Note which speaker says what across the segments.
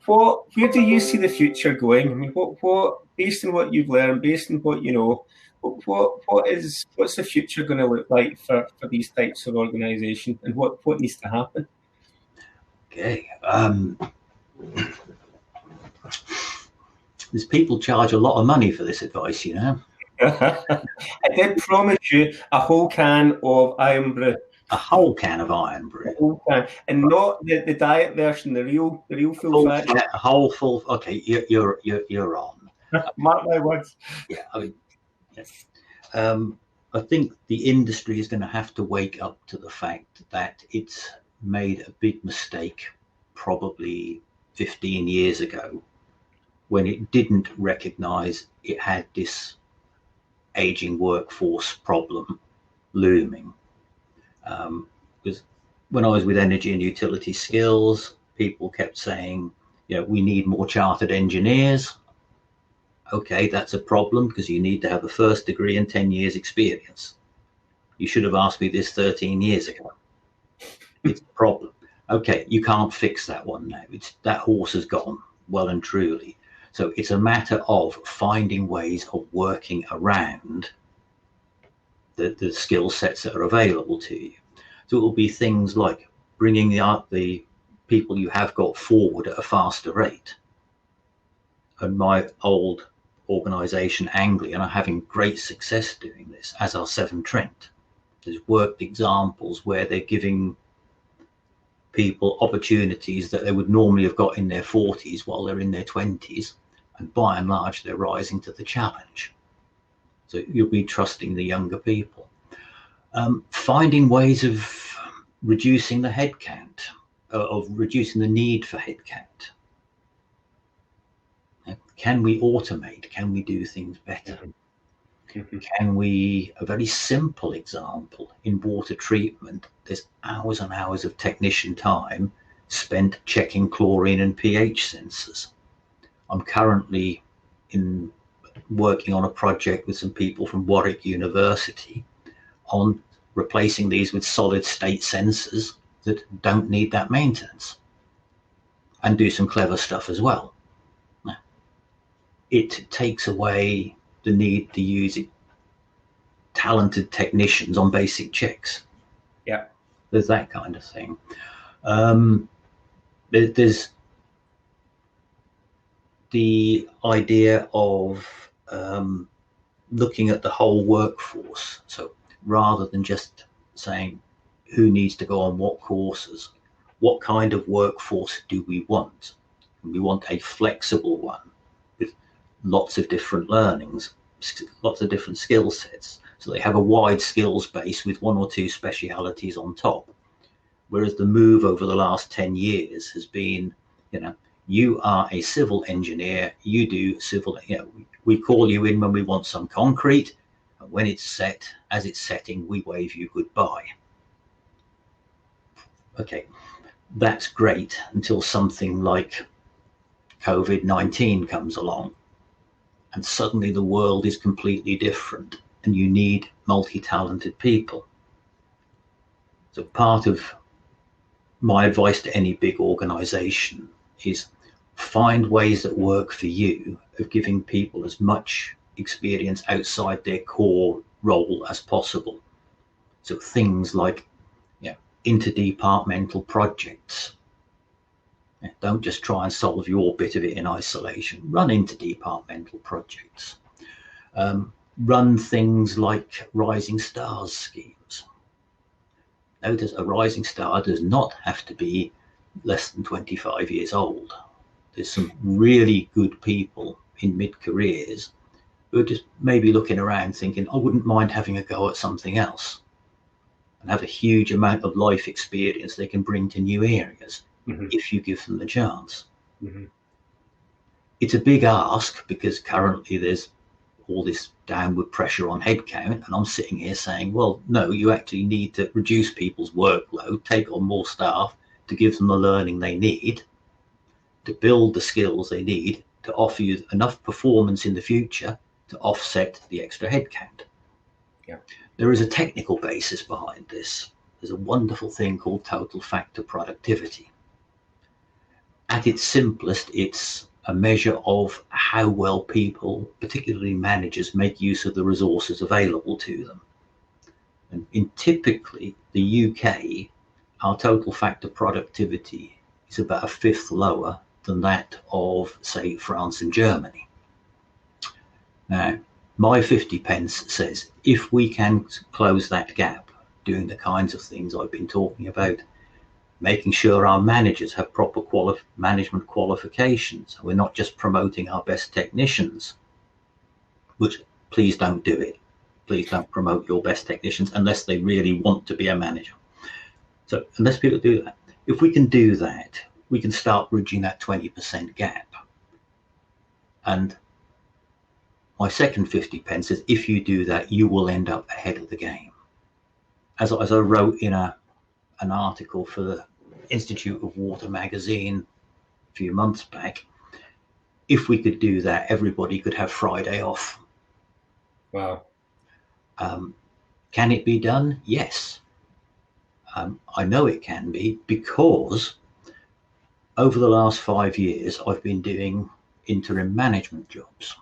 Speaker 1: where do you see the future going? I mean, what based on what you've learned, based on what you know, what's the future going to look like for these types of organisation, and what needs to happen?
Speaker 2: Okay. There's people charge a lot of money for this advice, you know.
Speaker 1: I did promise you a whole can of iron brew.
Speaker 2: A whole can of iron brew.
Speaker 1: A whole can, and not the diet version, the real full fat.
Speaker 2: A whole full. Okay, you're on.
Speaker 1: Mark my words.
Speaker 2: Yeah, I mean, yeah. I think the industry is going to have to wake up to the fact that it's made a big mistake probably 15 years ago when it didn't recognize it had this aging workforce problem looming. Because when I was with Energy and Utility Skills, people kept saying, you know, we need more chartered engineers. Okay, that's a problem because you need to have a first degree and 10 years experience. You should have asked me this 13 years ago. It's a problem. Okay, you can't fix that one now. That horse has gone well and truly. So it's a matter of finding ways of working around the skill sets that are available to you. So it will be things like bringing the people you have got forward at a faster rate. And my old organisation, Anglian, are having great success doing this, as are Severn Trent. There's worked examples where they're giving people opportunities that they would normally have got in their 40s while they're in their 20s, and by and large they're rising to the challenge. So you'll be trusting the younger people. Finding ways of reducing the headcount, of reducing the need for headcount. Can we automate? Can we do things better? Can we, a very simple example, in water treatment, there's hours and hours of technician time spent checking chlorine and pH sensors. I'm currently working on a project with some people from Warwick University on replacing these with solid state sensors that don't need that maintenance, and do some clever stuff as well. It takes away the need to use talented technicians on basic checks.
Speaker 1: Yeah,
Speaker 2: there's that kind of thing. There's the idea of looking at the whole workforce. So rather than just saying who needs to go on what courses, what kind of workforce do we want? We want a flexible one with lots of different learnings, lots of different skill sets. So they have a wide skills base with one or two specialities on top. Whereas the move over the last 10 years has been, you know, you are a civil engineer, you do civil, you know, we call you in when we want some concrete, and when it's set, as it's setting, we wave you goodbye. Okay, that's great until something like COVID-19 comes along, and suddenly the world is completely different, and you need multi-talented people. So part of my advice to any big organization is find ways that work for you of giving people as much experience outside their core role as possible. So things like, you know, interdepartmental projects. Don't just try and solve your bit of it in isolation. Run interdepartmental projects. Run things like Rising Stars schemes. Notice a rising star does not have to be less than 25 years old. There's some really good people in mid-careers who are just maybe looking around thinking, I wouldn't mind having a go at something else, and have a huge amount of life experience they can bring to new areas if you give them the chance. It's a big ask because currently there's all this downward pressure on headcount, and I'm sitting here saying, well, no, you actually need to reduce people's workload, take on more staff to give them the learning they need, to build the skills they need to offer you enough performance in the future to offset the extra headcount.
Speaker 1: Yeah.
Speaker 2: There is a technical basis behind this. There's a wonderful thing called total factor productivity. at its simplest, it's a measure of how well people, particularly managers, make use of the resources available to them. And in typically the UK, our total factor productivity is about a fifth lower than that of, say, France and Germany. Now, my 50 pence says if we can close that gap, doing the kinds of things I've been talking about, making sure our managers have proper management qualifications, we're not just promoting our best technicians, which please don't do it. Please don't promote your best technicians unless they really want to be a manager. So unless people do that, if we can do that, we can start bridging that 20% gap. And my second 50 pence is if you do that, you will end up ahead of the game. As I wrote in an article for the Institute of Water magazine a few months back, if we could do that, everybody could have Friday off.
Speaker 1: Wow.
Speaker 2: Can it be done? Yes. I know it can be, because over the last 5 years, I've been doing interim management jobs.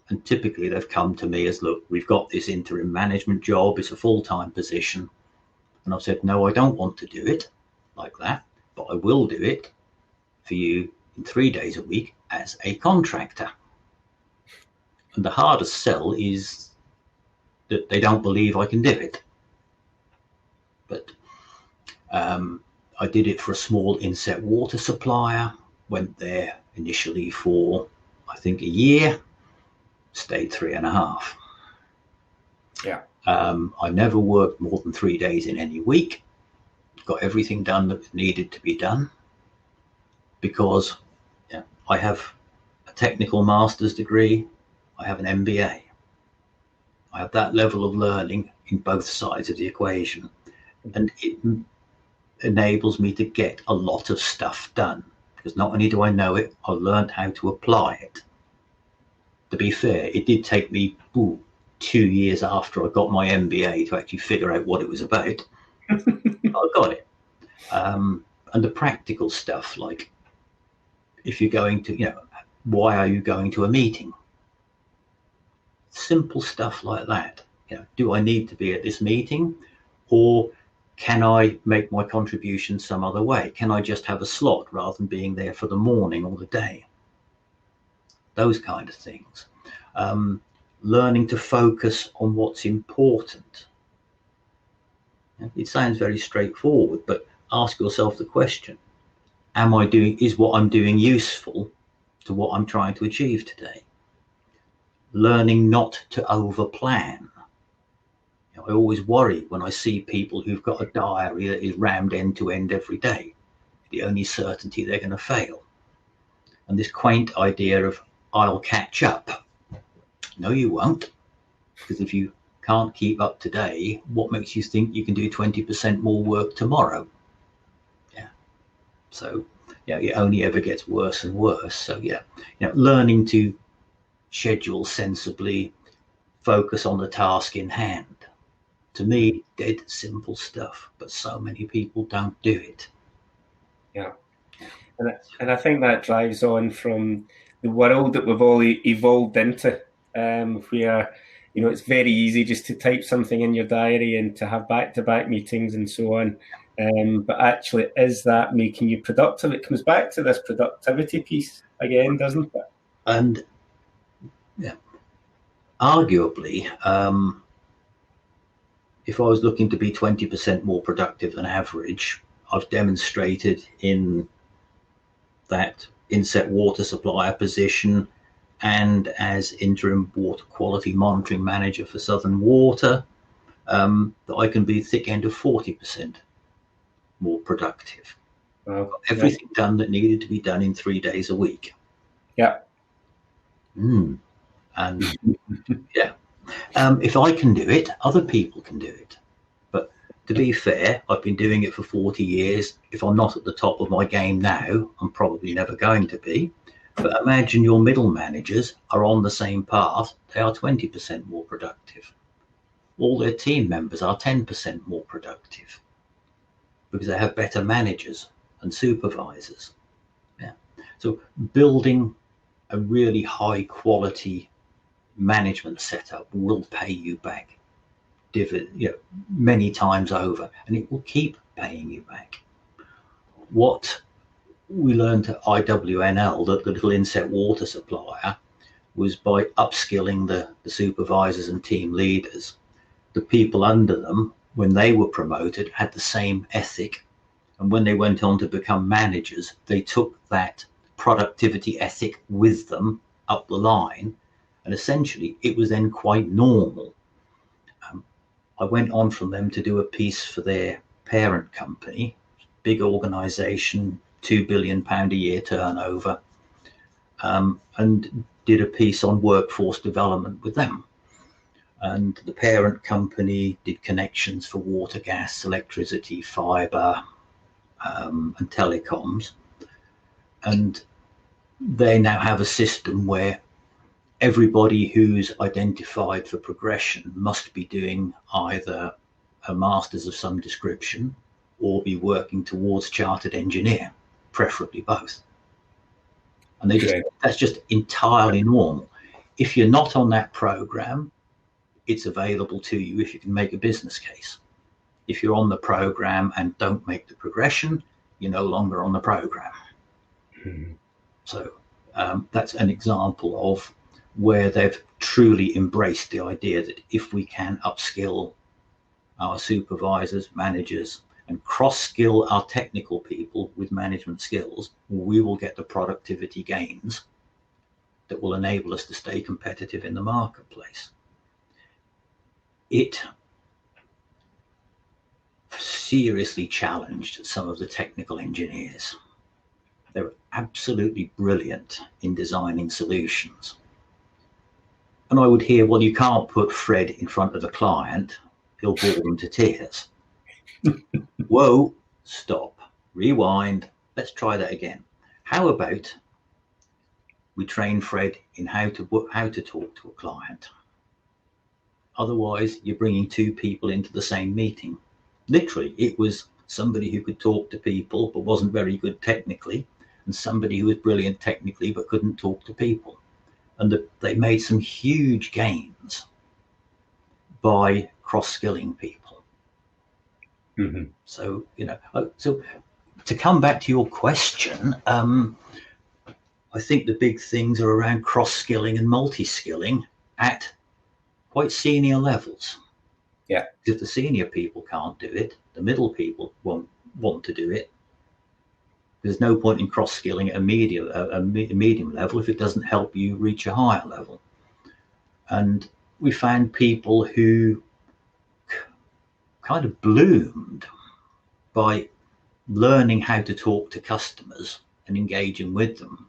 Speaker 2: And typically they've come to me as, look, we've got this interim management job, it's a full-time position. And I've said, no, I don't want to do it like that, but I will do it for you in 3 days a week as a contractor. And the hardest sell is that they don't believe I can do it. But I did it for a small inset water supplier, went there initially for, I think, a year, stayed 3.5.
Speaker 1: Yeah.
Speaker 2: I never worked more than 3 days in any week, got everything done that needed to be done, because I have a technical master's degree, I have an MBA. I have that level of learning in both sides of the equation, and it enables me to get a lot of stuff done, because not only do I know it, I learned how to apply it. To be fair, it did take me 2 years after I got my MBA to actually figure out what it was about. I got it. And the practical stuff, like if you're going to, why are you going to a meeting? Simple stuff like that. Do I need to be at this meeting, or can I make my contribution some other way? Can I just have a slot rather than being there for the morning or the day? Those kind of things. Learning to focus on what's important. It sounds very straightforward, but ask yourself the question, is what I'm doing useful to what I'm trying to achieve today? Learning not to overplan. I always worry when I see people who've got a diary that is rammed end to end every day. The only certainty they're going to fail. And this quaint idea of, I'll catch up. No, you won't. Because if you can't keep up today, what makes you think you can do 20% more work tomorrow? So it only ever gets worse and worse. So learning to schedule sensibly, focus on the task in hand. To me, dead simple stuff, but so many people don't do it.
Speaker 1: Yeah. And I think that drives on from the world that we've all evolved into, where, it's very easy just to type something in your diary and to have back-to-back meetings and so on. But actually, is that making you productive? It comes back to this productivity piece again, doesn't it?
Speaker 2: And arguably, if I was looking to be 20% more productive than average, I've demonstrated in that inset water supplier position and as interim water quality monitoring manager for Southern Water, that I can be thick end of 40% more productive.
Speaker 1: Wow.
Speaker 2: Everything done that needed to be done in 3 days a week.
Speaker 1: Yeah.
Speaker 2: And if I can do it, other people can do it. But to be fair, I've been doing it for 40 years. If I'm not at the top of my game now, I'm probably never going to be. But imagine your middle managers are on the same path. They are 20% more productive. All their team members are 10% more productive because they have better managers and supervisors. So building a really high quality management setup will pay you back many times over, and it will keep paying you back. What we learned at IWNL, the little inset water supplier, was by upskilling the supervisors and team leaders, the people under them, when they were promoted, had the same ethic. And when they went on to become managers, they took that productivity ethic with them up the line. And essentially, it was then quite normal. I went on from them to do a piece for their parent company, big organization, £2 billion a year turnover, and did a piece on workforce development with them. And the parent company did connections for water, gas, electricity, fiber, and telecoms. And they now have a system where everybody who's identified for progression must be doing either a master's of some description or be working towards chartered engineer, preferably both. And that's just entirely normal. If you're not on that program, it's available to you if you can make a business case. If you're on the program and don't make the progression, you're no longer on the program. Mm-hmm. So that's an example of where they've truly embraced the idea that if we can upskill our supervisors, managers, and cross-skill our technical people with management skills, we will get the productivity gains that will enable us to stay competitive in the marketplace. It seriously challenged some of the technical engineers. They were absolutely brilliant in designing solutions. And I would hear, well, you can't put Fred in front of the client, he'll bore them to tears. Whoa, stop, rewind, let's try that again. How about we train Fred in how to talk to a client? Otherwise, you're bringing two people into the same meeting. Literally, it was somebody who could talk to people but wasn't very good technically, and somebody who was brilliant technically but couldn't talk to people. And they made some huge gains by cross-skilling people. Mm-hmm. So, so to come back to your question, I think the big things are around cross-skilling and multi-skilling at quite senior levels.
Speaker 1: Yeah.
Speaker 2: If the senior people can't do it, the middle people won't want to do it. There's no point in cross-skilling at a medium level if it doesn't help you reach a higher level. And we found people who kind of bloomed by learning how to talk to customers and engaging with them.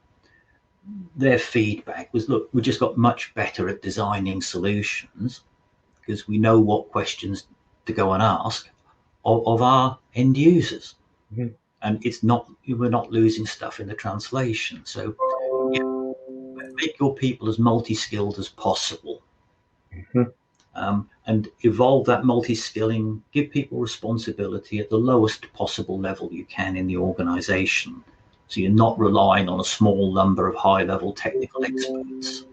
Speaker 2: Their feedback was, look, we just got much better at designing solutions because we know what questions to go and ask of our end users. Mm-hmm. And we're not losing stuff in the translation. So make your people as multi-skilled as possible. Mm-hmm. And evolve that multi-skilling, give people responsibility at the lowest possible level you can in the organization. So you're not relying on a small number of high-level technical experts.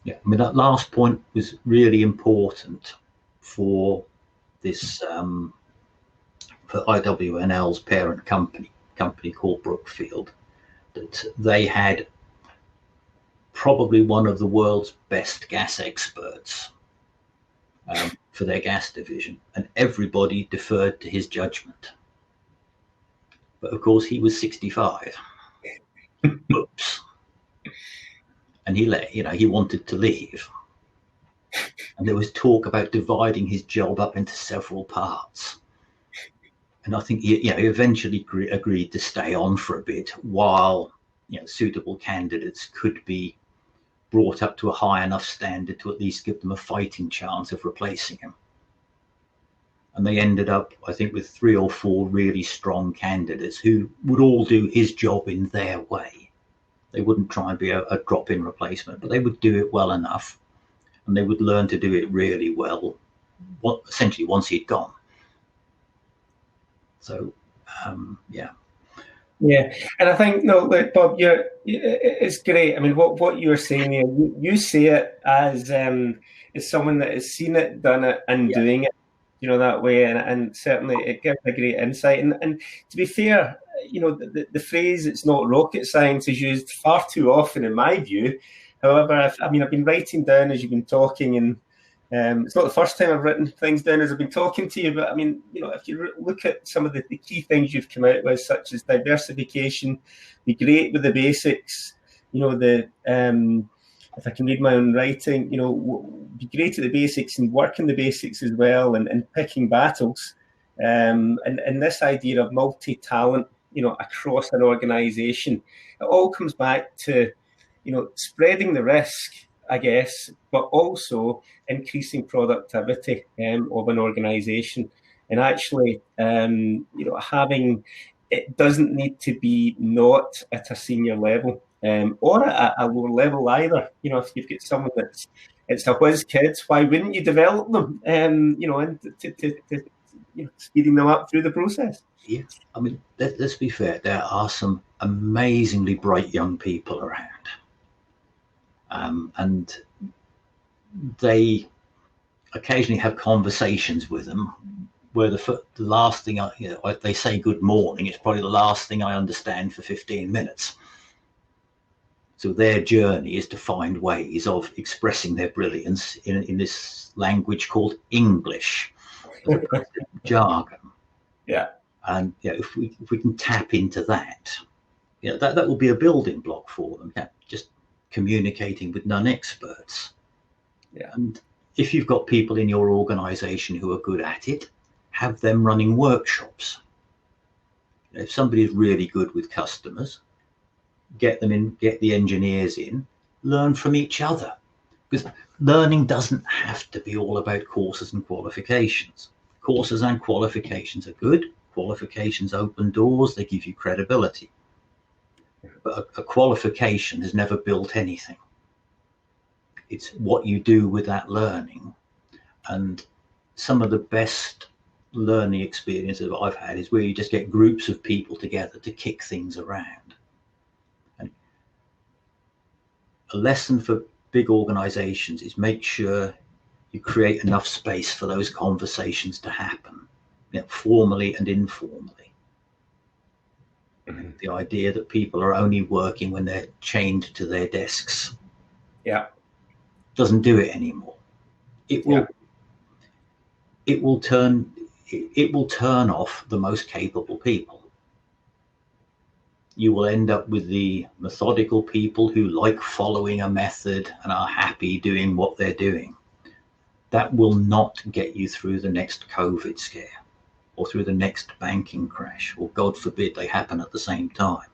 Speaker 2: Yeah, I mean, that last point was really important for this, for IWNL's parent company called Brookfield, that they had probably one of the world's best gas experts for their gas division, and everybody deferred to his judgment. But of course, he was 65. Oops. And he wanted to leave. And there was talk about dividing his job up into several parts. And I think he eventually agreed to stay on for a bit while suitable candidates could be brought up to a high enough standard to at least give them a fighting chance of replacing him. And they ended up, I think, with 3 or 4 really strong candidates who would all do his job in their way. They wouldn't try and be a drop-in replacement, but they would do it well enough, and they would learn to do it really well, essentially once he'd gone. So,
Speaker 1: Yeah, and I think no, look, Bob, it's great. I mean, what you're saying here, you say it as someone that has seen it, done it, and
Speaker 2: Yeah.
Speaker 1: doing it, that way, and certainly it gives a great insight. And to be fair, the phrase "it's not rocket science" is used far too often, in my view. However, I've been writing down as you've been talking, and it's not the first time I've written things down as I've been talking to you, but I mean, if you look at some of the key things you've come out with, such as diversification, be great with the basics, if I can read my own writing, be great at the basics and working the basics as well, and picking battles, and this idea of multi-talent, across an organisation, it all comes back to, spreading the risk, I guess, but also increasing productivity of an organisation. And actually, having it doesn't need to be not at a senior level or at a lower level either. If you've got someone it's a whiz kid, why wouldn't you develop them? And to speeding them up through the process.
Speaker 2: Yeah, I mean, let's be fair. There are some amazingly bright young people around. And they occasionally have conversations with them where the last thing they say good morning, it's probably the last thing I understand for 15 minutes. So their journey is to find ways of expressing their brilliance in this language called English, jargon.
Speaker 1: Yeah.
Speaker 2: And if we can tap into that, that will be a building block for them. Just communicating with non-experts.
Speaker 1: Yeah.
Speaker 2: And if you've got people in your organization who are good at it, have them running workshops. If somebody is really good with customers, get them in, get the engineers in, learn from each other. Because learning doesn't have to be all about courses and qualifications. Courses and qualifications are good. Qualifications open doors, they give you credibility. But a qualification has never built anything. It's what you do with that learning. And some of the best learning experiences that I've had is where you just get groups of people together to kick things around. And a lesson for big organizations is make sure you create enough space for those conversations to happen, formally and informally. The idea that people are only working when they're chained to their desks, doesn't do it anymore. It will turn off the most capable people. You will end up with the methodical people who like following a method and are happy doing what they're doing. That will not get you through the next COVID scare or through the next banking crash, or God forbid they happen at the same time.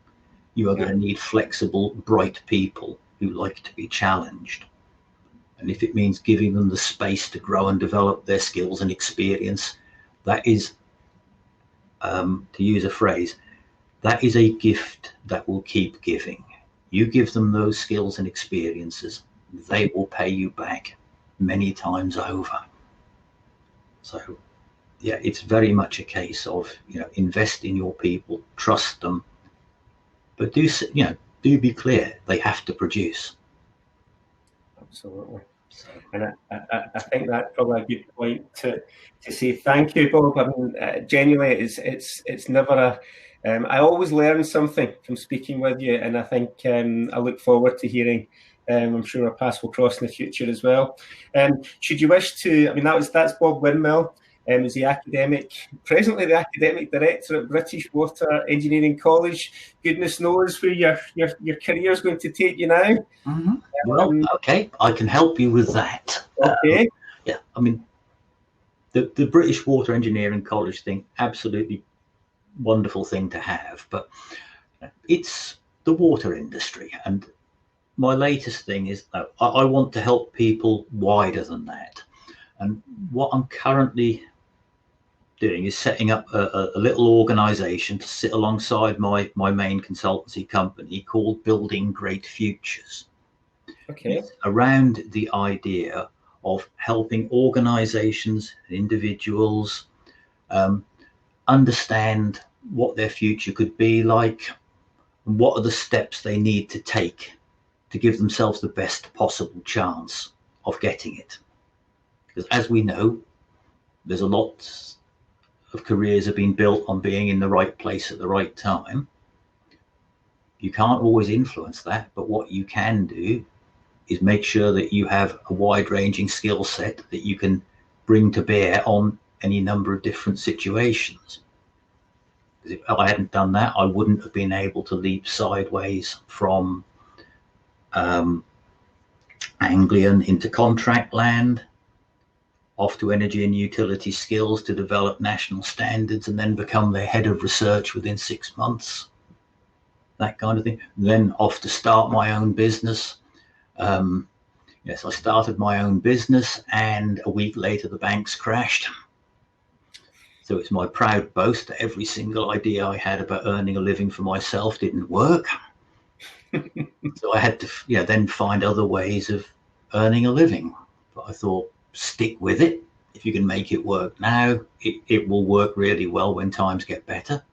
Speaker 2: You are going to need flexible, bright people who like to be challenged. And if it means giving them the space to grow and develop their skills and experience, that is, to use a phrase, that is a gift that will keep giving. You give them those skills and experiences, they will pay you back many times over. So, it's very much a case of, invest in your people, trust them, but do be clear, they have to produce.
Speaker 1: Absolutely. And I think that's probably a good point to say thank you, Bob. I mean, genuinely, it's never I always learn something from speaking with you, and I think I look forward to hearing. I'm sure our paths will cross in the future as well. Should you wish to, that's Bob Windmill. Is presently the academic director at British Water Engineering College. Goodness knows where your career is going to take you now.
Speaker 2: Mm-hmm. Well, okay, I can help you with that.
Speaker 1: Okay.
Speaker 2: The British Water Engineering College thing, absolutely wonderful thing to have, but it's the water industry, and my latest thing is I want to help people wider than that. And what I'm currently doing is setting up a little organization to sit alongside my main consultancy company called Building Great Futures.
Speaker 1: Okay.
Speaker 2: It's around the idea of helping organizations and individuals understand what their future could be like, and what are the steps they need to take to give themselves the best possible chance of getting it. Because as we know, there's a lot of careers have been built on being in the right place at the right time. You can't always influence that, but what you can do is make sure that you have a wide-ranging skill set that you can bring to bear on any number of different situations. Because if I hadn't done that, I wouldn't have been able to leap sideways from Anglian into contract land, off to energy and utility skills to develop national standards, and then become the head of research within 6 months, that kind of thing. Then off to start my own business. Yes, I started my own business, and a week later the banks crashed. So it's my proud boast that every single idea I had about earning a living for myself didn't work. So I had to then find other ways of earning a living. But I thought, stick with it. If you can make it work now, it will work really well when times get better.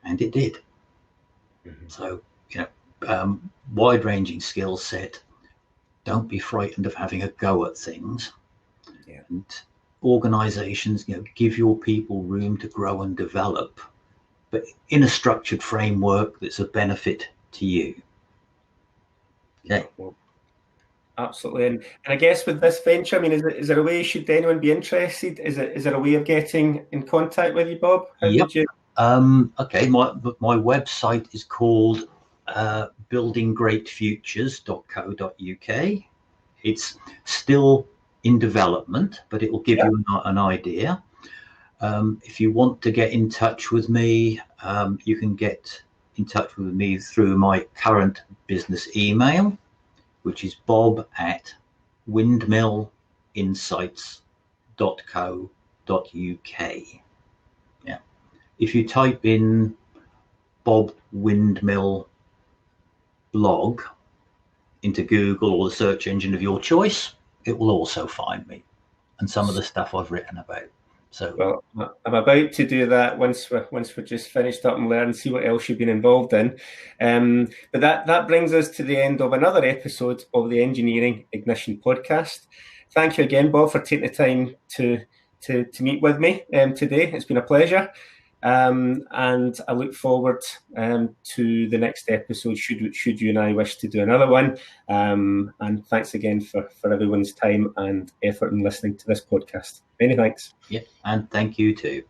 Speaker 2: And it did. Mm-hmm. So, wide-ranging skill set. Don't be frightened of having a go at things. Yeah. And organizations, give your people room to grow and develop, but in a structured framework that's of benefit to you. Okay.
Speaker 1: Well, absolutely. And I guess with this venture, is there a way, should anyone be interested? Is there a way of getting in contact with you, Bob? How
Speaker 2: yep.
Speaker 1: would you?
Speaker 2: Okay. My website is called buildinggreatfutures.co.uk. It's still in development, but it will give you an idea. If you want to get in touch with me, you can get in touch with me through my current business email, which is bob@windmillinsights.co.uk. Yeah. If you type in Bob Windmill blog into Google or the search engine of your choice, it will also find me and some of the stuff I've written about. So,
Speaker 1: well, I'm about to do that once we're just finished up and learn, see what else you've been involved in. But that brings us to the end of another episode of the Engineering Ignition podcast. Thank you again, Bob, for taking the time to meet with me today. It's been a pleasure. And I look forward to the next episode, should you and I wish to do another one. And thanks again for everyone's time and effort in listening to this podcast. Many thanks.
Speaker 2: Yeah, and thank you too.